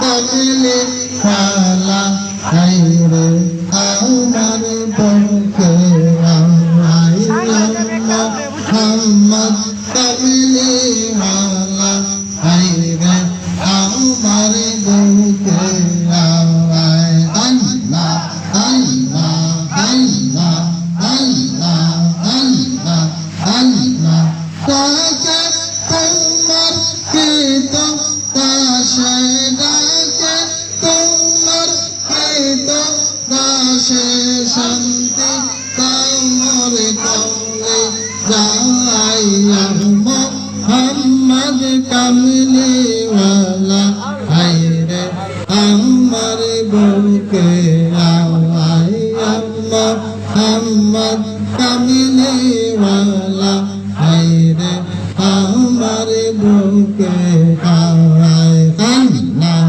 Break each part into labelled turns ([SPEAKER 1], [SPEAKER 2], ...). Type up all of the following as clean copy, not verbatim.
[SPEAKER 1] কামলি ওয়ালা হায়রে আমার বুকে আয় মোহাম্মদ কামলি ওয়ালা হায়রে আমার বুকে আয় আল্লাহ আল্লাহ আল্লাহ আল্লাহ আল্লাহ আল্লাহ তাকে তোমার কৃত দাসে ডাকে তোমার কৃত দাসে শান্তি কামর কমলে যাইয়া মোহাম্মদ কামলি ওয়ালা হায়রে আমার বুকে আয় মোহাম্মদ কামলি ওয়ালা হায়রে আমার বুকে আয় আল্লাহ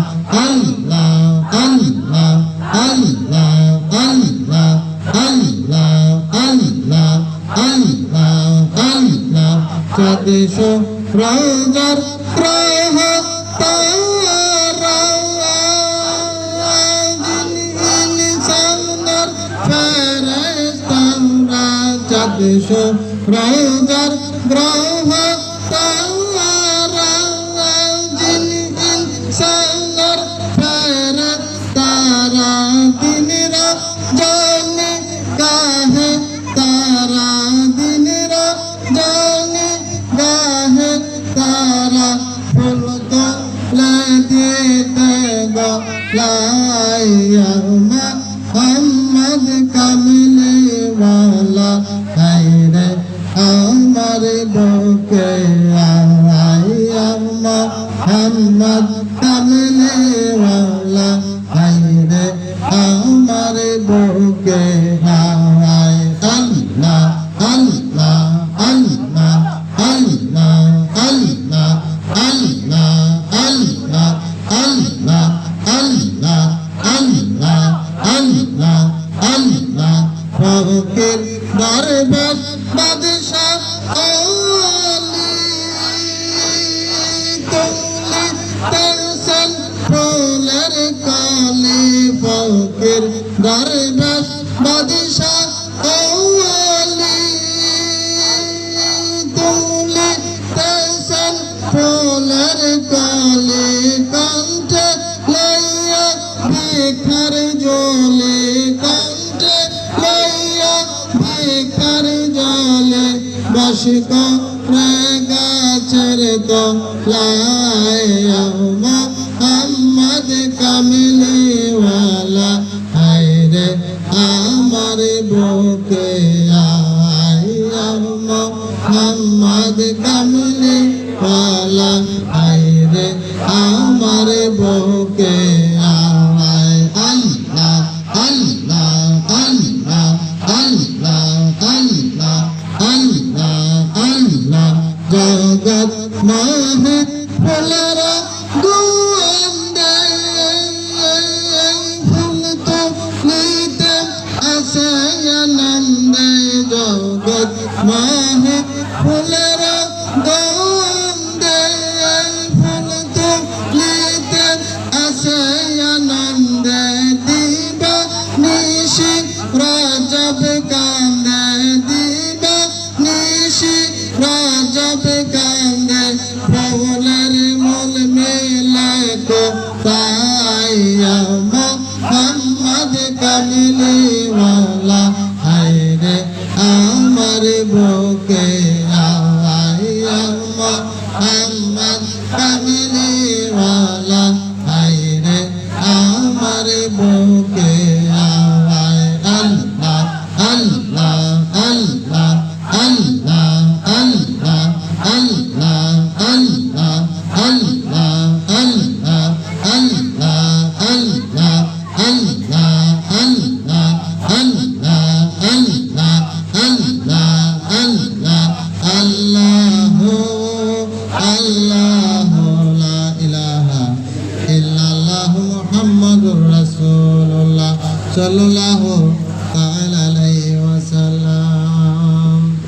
[SPEAKER 1] আল্লাহ আল্লাহ আল্লাহ আল্লাহ আল্লাহ আল্লাহ আল্লাহ আল্লাহ চাঁদশো রাজার গ্রহ তারা ইনসানের ফেরেশতারা চাঁদশো রাজার গ্রহ তারা ইনসানের ফেরেশতারা দিন রাত জানে কাহে তারা দিন রাত জানে কাহে তারা ফুল তোলে দিতে গলাইয়া মোহাম্মদ কামলি ওয়ালা হায়রে আমার বুকে আয় মোহাম্মদ কামলি ওয়ালা হায়রে আমার বুকে আয় আল্লাহ আল্লাহ আল্লাহ আল্লাহ আল্লাহ আল্লাহ আল্লাহ আল্লাহ আল্লাহ আল্লাহ আল্লাহ আল্লাহ ফকির দরবার বাদশাহ আলী তুলি তেরসন ফুলের কালি ফকির দরবার বাদশাহ আলী তুলি তেরসন ফুলের কালি কণ্ঠে লইয়া ভিখার জলে কণ্ঠে লইয়া ভিখার জলে বস করে গাছের তলায় মোহাম্মদ কামলি ওয়ালা হায়রে আমার বুকে আয় মোহাম্মদ কামলি ওয়ালা হায়রে আমার বুকে আয় আল্লাহ আল্লাহ আল্লাহ আল্লাহ আল্লাহ আল্লাহ আল্লাহ জগৎ মোহে ফুলেরা গোন্দে ফুল তো নিতে আসে আনন্দে জগৎ মোহে ফুলেরা গোন্দে ফুল তো নিতে আসে আনন্দে দিবা নিশি রাজব কান্দে দিবা নিশি রাজব কান্দে ফুলের মূল মেলে তো তাইয়া মোহাম্মদ কামলি ওয়ালা হায়রে আমার বুকে আয় মোহাম্মদ কামলি ওয়ালা হায়রে আমার বুকে আয় আল্লাহ আল্লাহ আল্লাহ আল্লাহ আল্লাহ আল্লাহ আল্লাহ আল্লাহ আল্লাহ আল্লাহ আল্লাহ আল্লাহ আল্লাহ আল্লাহ আল্লাহ আল্লাহ আল্লাহ আল্লাহু আল্লাহু লা ইলাহা ইল্লাল্লাহু মুহাম্মাদুর রাসূলুল্লাহ সাল্লাল্লাহু